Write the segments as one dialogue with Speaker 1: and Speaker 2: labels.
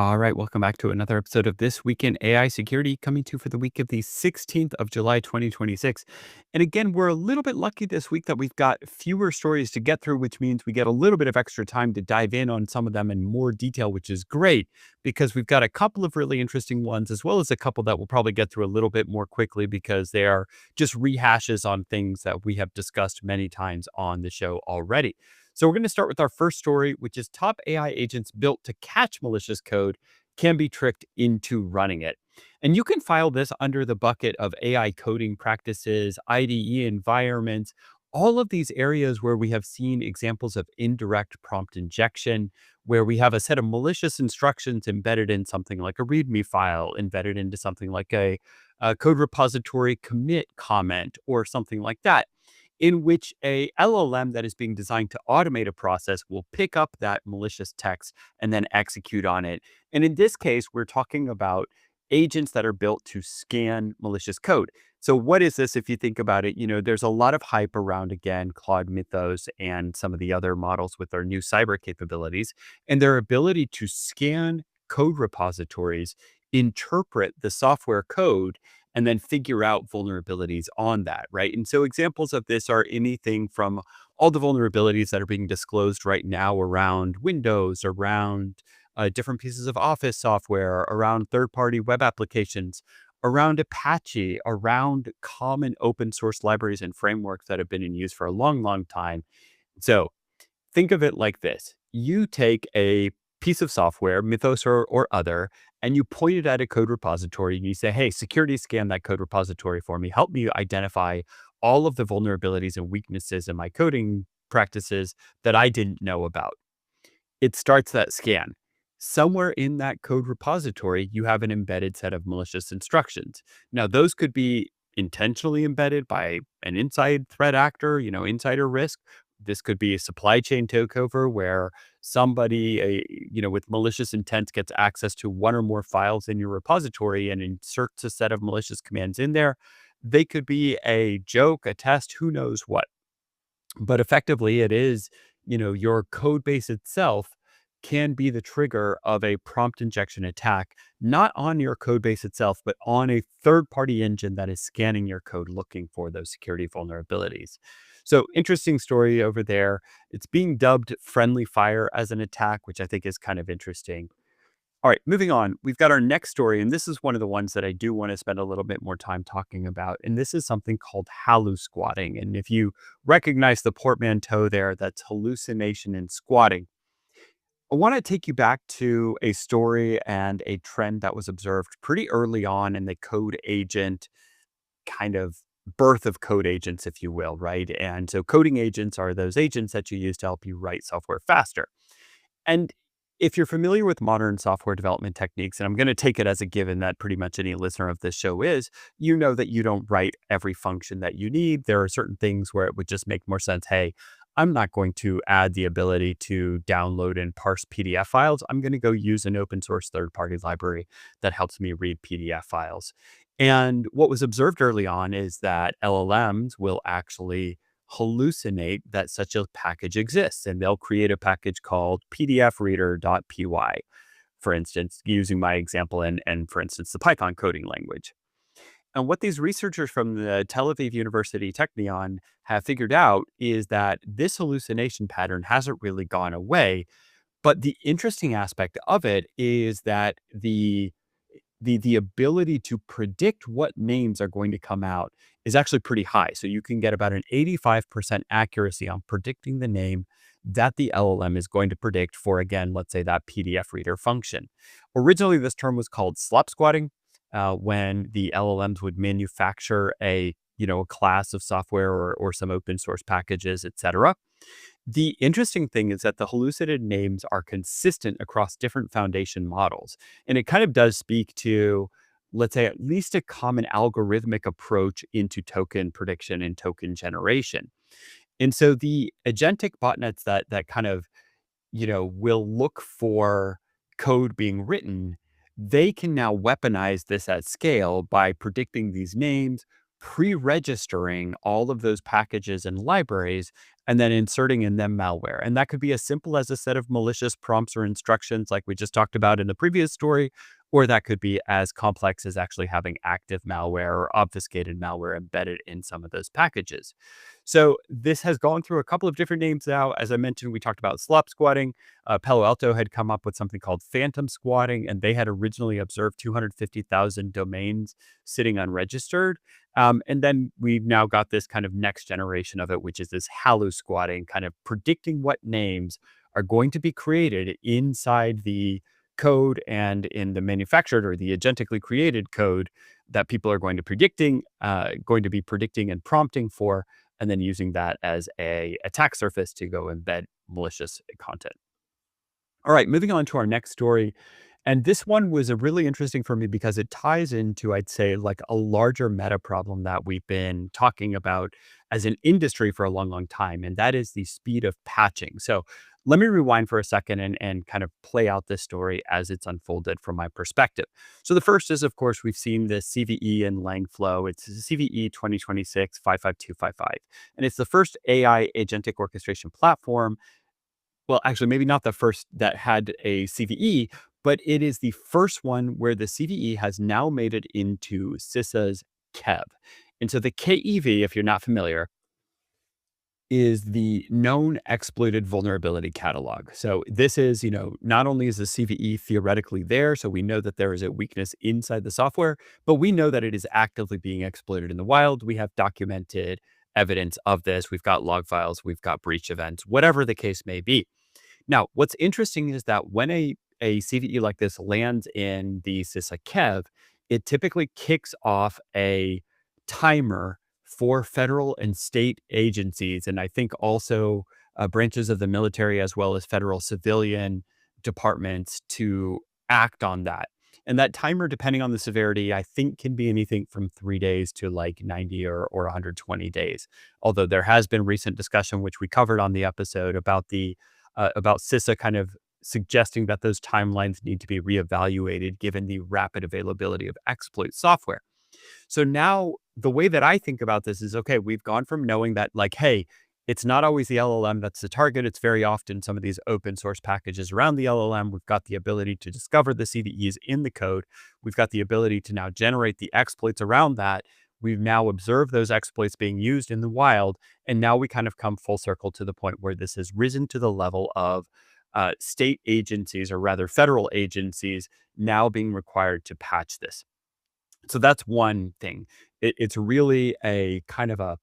Speaker 1: All right, welcome back to another episode of This Week in AI Security, coming to you for the week of the 16th of July, 2026. And again, we're a little bit lucky this week that we've got fewer stories to get through, which means we get a little bit of extra time to dive in on some of them in more detail, which is great because we've got a couple of really interesting ones, as well as a couple that we'll probably get through a little bit more quickly because they are just rehashes on things that we have discussed many times on the show already. So we're going to start with our first story, which is top AI agents built to catch malicious code can be tricked into running it. And you can file this under the bucket of AI coding practices, IDE environments, all of these areas where we have seen examples of indirect prompt injection, where we have a set of malicious instructions embedded in something like a README file, embedded into something like a code repository commit comment, or something like that, in which a LLM that is being designed to automate a process will pick up that malicious text and then execute on it. And in this case, we're talking about agents that are built to scan malicious code. So what is this if you think about it? There's a lot of hype around, again, Claude Mythos and some of the other models with their new cyber capabilities and their ability to scan code repositories, interpret the software code, and then figure out vulnerabilities on that, right? And so examples of this are anything from all the vulnerabilities that are being disclosed right now around Windows, around different pieces of Office software, around third-party web applications, around Apache, around common open source libraries and frameworks that have been in use for a long, long time. So think of it like this. You take a piece of software, Mythos or other, and you point it at a code repository and you say, hey, security scan that code repository for me. Help me identify all of the vulnerabilities and weaknesses in my coding practices that I didn't know about. It starts that scan. Somewhere in that code repository, you have an embedded set of malicious instructions. Now, those could be intentionally embedded by an inside threat actor, insider risk. This could be a supply chain takeover where somebody, with malicious intent gets access to one or more files in your repository and inserts a set of malicious commands in there. They could be a joke, a test, who knows what. But effectively, it is, your code base itself can be the trigger of a prompt injection attack, not on your code base itself, but on a third party engine that is scanning your code looking for those security vulnerabilities. So, interesting story over there. It's being dubbed friendly fire as an attack, which I think is kind of interesting. All right, moving on. We've got our next story, and this is one of the ones that I do want to spend a little bit more time talking about. And this is something called hallu-squatting. And if you recognize the portmanteau there, that's hallucination and squatting. I want to take you back to a story and a trend that was observed pretty early on in the code agent kind of birth of code agents, if you will, right? And so coding agents are those agents that you use to help you write software faster. And if you're familiar with modern software development techniques, and I'm going to take it as a given that pretty much any listener of this show is, you know that you don't write every function that you need. There are certain things where it would just make more sense. Hey, I'm not going to add the ability to download and parse PDF files. I'm going to go use an open source third party library that helps me read PDF files. And what was observed early on is that LLMs will actually hallucinate that such a package exists. And they'll create a package called pdfreader.py, for instance, using my example and for instance, the Python coding language. And what these researchers from the Tel Aviv University Technion have figured out is that this hallucination pattern hasn't really gone away. But the interesting aspect of it is that the ability to predict what names are going to come out is actually pretty high. So you can get about an 85% accuracy on predicting the name that the LLM is going to predict for, again, let's say that PDF reader function. Originally, this term was called slop squatting, when the LLMs would manufacture a class of software or some open source packages, et cetera. The interesting thing is that the hallucinated names are consistent across different foundation models. And it kind of does speak to, let's say, at least a common algorithmic approach into token prediction and token generation. And so the agentic botnets that kind of, will look for code being written, they can now weaponize this at scale by predicting these names, pre-registering all of those packages and libraries and then inserting in them malware. And that could be as simple as a set of malicious prompts or instructions like we just talked about in the previous story, or that could be as complex as actually having active malware or obfuscated malware embedded in some of those packages. So this has gone through a couple of different names now. As I mentioned, we talked about slop squatting. Palo Alto had come up with something called phantom squatting, and they had originally observed 250,000 domains sitting unregistered. And then we've now got this kind of next generation of it, which is this hallow squatting, kind of predicting what names are going to be created inside the code and in the manufactured or the agentically created code that people are going to be predicting and prompting for, and then using that as a attack surface to go embed malicious content. All right, moving on to our next story. And this one was a really interesting for me because it ties into, I'd say, like a larger meta problem that we've been talking about as an industry for a long, long time. And that is the speed of patching. So let me rewind for a second and kind of play out this story as it's unfolded from my perspective. So the first is, of course, we've seen the CVE and Langflow. It's CVE 2026 55255. And it's the first AI agentic orchestration platform, well, actually, maybe not the first that had a CVE, but it is the first one where the CVE has now made it into CISA's KEV. And so the KEV, if you're not familiar, is the known exploited vulnerability catalog. So this is, not only is the CVE theoretically there, so we know that there is a weakness inside the software, but we know that it is actively being exploited in the wild. We have documented evidence of this. We've got log files, we've got breach events, whatever the case may be. Now, what's interesting is that when a CVE like this lands in the CISA KEV, it typically kicks off a timer for federal and state agencies, and I think also branches of the military as well as federal civilian departments to act on that. And that timer, depending on the severity, I think can be anything from 3 days to like 90 or 120 days. Although there has been recent discussion, which we covered on the episode, about CISA kind of suggesting that those timelines need to be reevaluated given the rapid availability of exploit software. So now the way that I think about this is, okay, we've gone from knowing that like, hey, it's not always the LLM that's the target. It's very often some of these open source packages around the LLM. We've got the ability to discover the CVEs in the code. We've got the ability to now generate the exploits around that. We've now observed those exploits being used in the wild. And now we kind of come full circle to the point where this has risen to the level of state agencies, or rather federal agencies, now being required to patch this. So that's one thing. It's really a kind of a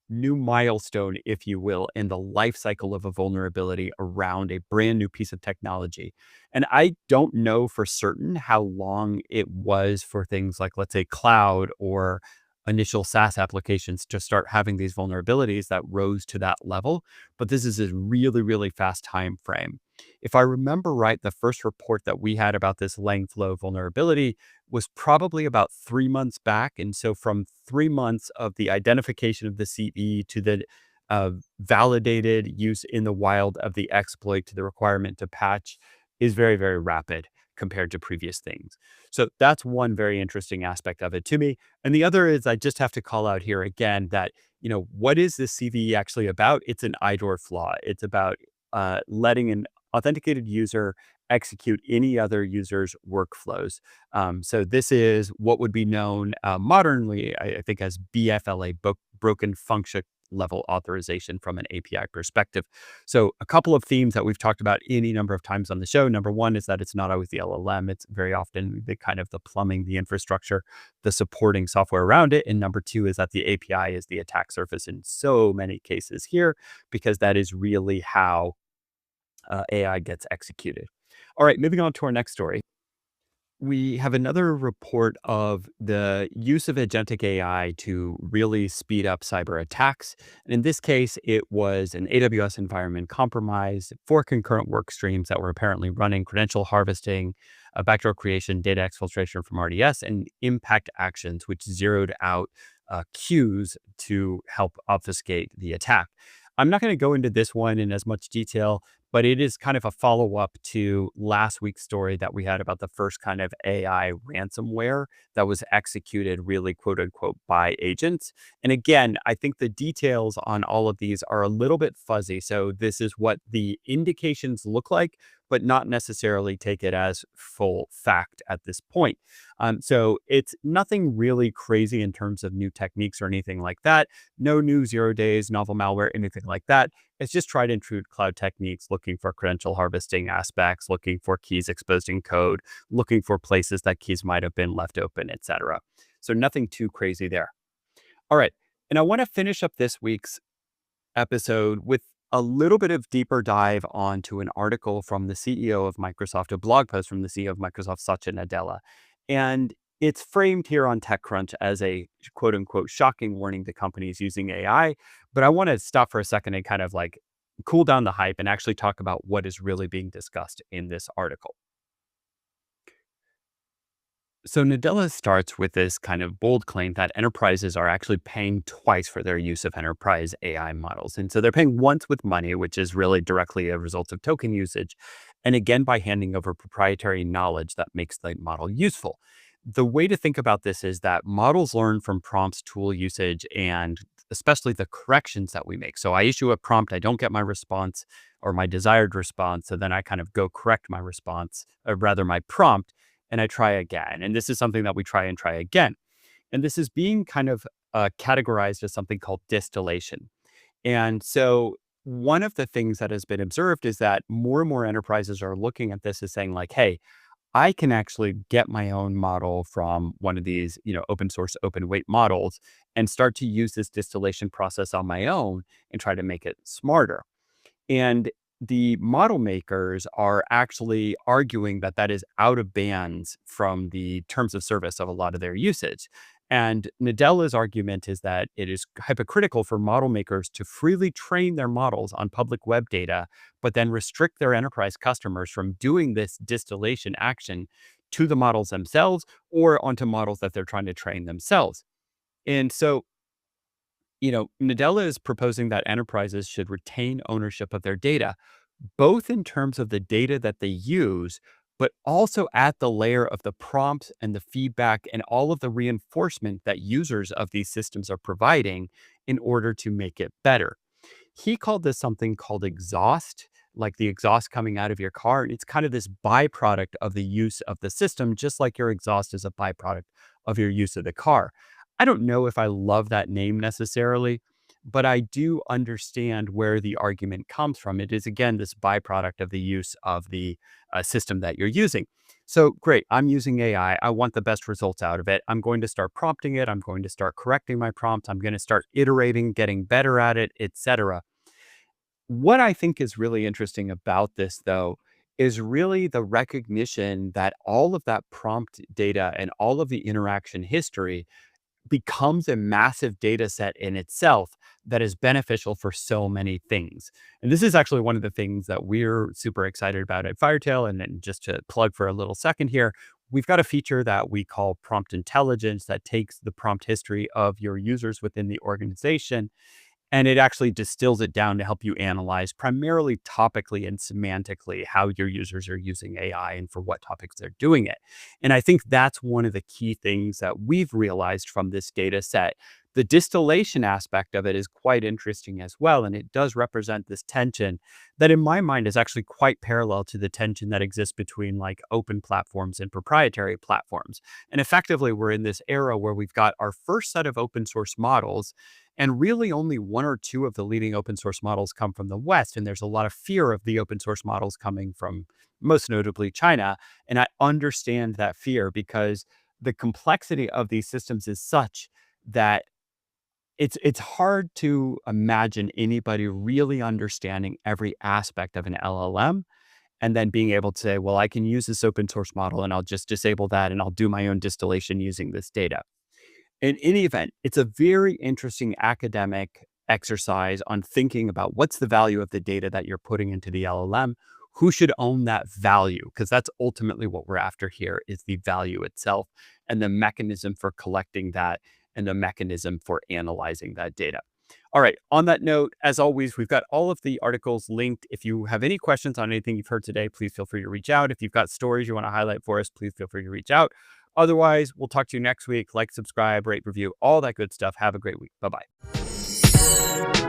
Speaker 1: new milestone, if you will, in the life cycle of a vulnerability around a brand new piece of technology. And I don't know for certain how long it was for things like, let's say, cloud or initial SaaS applications to start having these vulnerabilities that rose to that level. But this is a really, really fast time frame. If I remember right, the first report that we had about this Langflow vulnerability was probably about 3 months back. And so from 3 months of the identification of the CE to the validated use in the wild of the exploit to the requirement to patch is very, very rapid compared to previous things. So that's one very interesting aspect of it to me. And the other is, I just have to call out here again that, what is this CVE actually about? It's an IDOR flaw. It's about letting an authenticated user execute any other user's workflows. So this is what would be known modernly, I think, as BFLA, broken function level authorization from an API perspective. So a couple of themes that we've talked about any number of times on the show. Number one is that it's not always the LLM. It's very often the kind of the plumbing, the infrastructure, the supporting software around it. And number two is that the API is the attack surface in so many cases here, because that is really how AI gets executed. All right, moving on to our next story. We have another report of the use of agentic AI to really speed up cyber attacks. And in this case, it was an AWS environment compromise, 4 concurrent work streams that were apparently running: credential harvesting, backdoor creation, data exfiltration from RDS, and impact actions, which zeroed out queues to help obfuscate the attack. I'm not going to go into this one in as much detail, but it is kind of a follow-up to last week's story that we had about the first kind of AI ransomware that was executed really, quote unquote, by agents. And again, I think the details on all of these are a little bit fuzzy. So this is what the indications look like, but not necessarily take it as full fact at this point. So it's nothing really crazy in terms of new techniques or anything like that. No new 0 days, novel malware, anything like that. It's just tried and true cloud techniques, looking for credential harvesting aspects, looking for keys exposed in code, looking for places that keys might have been left open, etc. So nothing too crazy there. All right. And I want to finish up this week's episode with a little bit of deeper dive onto an article from the CEO of Microsoft, a blog post from the CEO of Microsoft, Satya Nadella. And it's framed here on TechCrunch as a quote unquote shocking warning to companies using AI. But I want to stop for a second and kind of like cool down the hype and actually talk about what is really being discussed in this article. So Nadella starts with this kind of bold claim that enterprises are actually paying twice for their use of enterprise AI models. And so they're paying once with money, which is really directly a result of token usage, and again by handing over proprietary knowledge that makes the model useful. The way to think about this is that models learn from prompts, tool usage, and especially the corrections that we make. So I issue a prompt, I don't get my response or my desired response. So then I kind of go correct my response, or rather my prompt, and I try again. And this is something that we try and try again. And this is being kind of categorized as something called distillation. And so one of the things that has been observed is that more and more enterprises are looking at this as saying like, hey, I can actually get my own model from one of these, open source, open weight models and start to use this distillation process on my own and try to make it smarter. And the model makers are actually arguing that that is out of bands from the terms of service of a lot of their usage. And Nadella's argument is that it is hypocritical for model makers to freely train their models on public web data, but then restrict their enterprise customers from doing this distillation action to the models themselves or onto models that they're trying to train themselves. And so Nadella is proposing that enterprises should retain ownership of their data, both in terms of the data that they use, but also at the layer of the prompts and the feedback and all of the reinforcement that users of these systems are providing in order to make it better. He called this something called exhaust, like the exhaust coming out of your car. It's kind of this byproduct of the use of the system, just like your exhaust is a byproduct of your use of the car. I don't know if I love that name necessarily, but I do understand where the argument comes from. It is, again, this byproduct of the use of the system that you're using. So, great, I'm using AI. I want the best results out of it. I'm going to start prompting it. I'm going to start correcting my prompt. I'm going to start iterating, getting better at it, etc. What I think is really interesting about this, though, is really the recognition that all of that prompt data and all of the interaction history becomes a massive data set in itself that is beneficial for so many things. And this is actually one of the things that we're super excited about at Firetail. And then just to plug for a little second here, we've got a feature that we call prompt intelligence that takes the prompt history of your users within the organization and it actually distills it down to help you analyze primarily topically and semantically how your users are using AI and for what topics they're doing it. And I think that's one of the key things that we've realized from this data set. The distillation aspect of it is quite interesting as well. And it does represent this tension that, in my mind, is actually quite parallel to the tension that exists between like open platforms and proprietary platforms. And effectively, we're in this era where we've got our first set of open source models and really only one or two of the leading open source models come from the West. And there's a lot of fear of the open source models coming from most notably China. And I understand that fear because the complexity of these systems is such that it's hard to imagine anybody really understanding every aspect of an LLM and then being able to say, well, I can use this open source model and I'll just disable that and I'll do my own distillation using this data. In any event, it's a very interesting academic exercise on thinking about what's the value of the data that you're putting into the LLM, who should own that value, because that's ultimately what we're after here is the value itself and the mechanism for collecting that and the mechanism for analyzing that data. All right. On that note, as always, we've got all of the articles linked. If you have any questions on anything you've heard today, please feel free to reach out. If you've got stories you want to highlight for us, please feel free to reach out. Otherwise, we'll talk to you next week. Like, subscribe, rate, review, all that good stuff. Have a great week. Bye bye.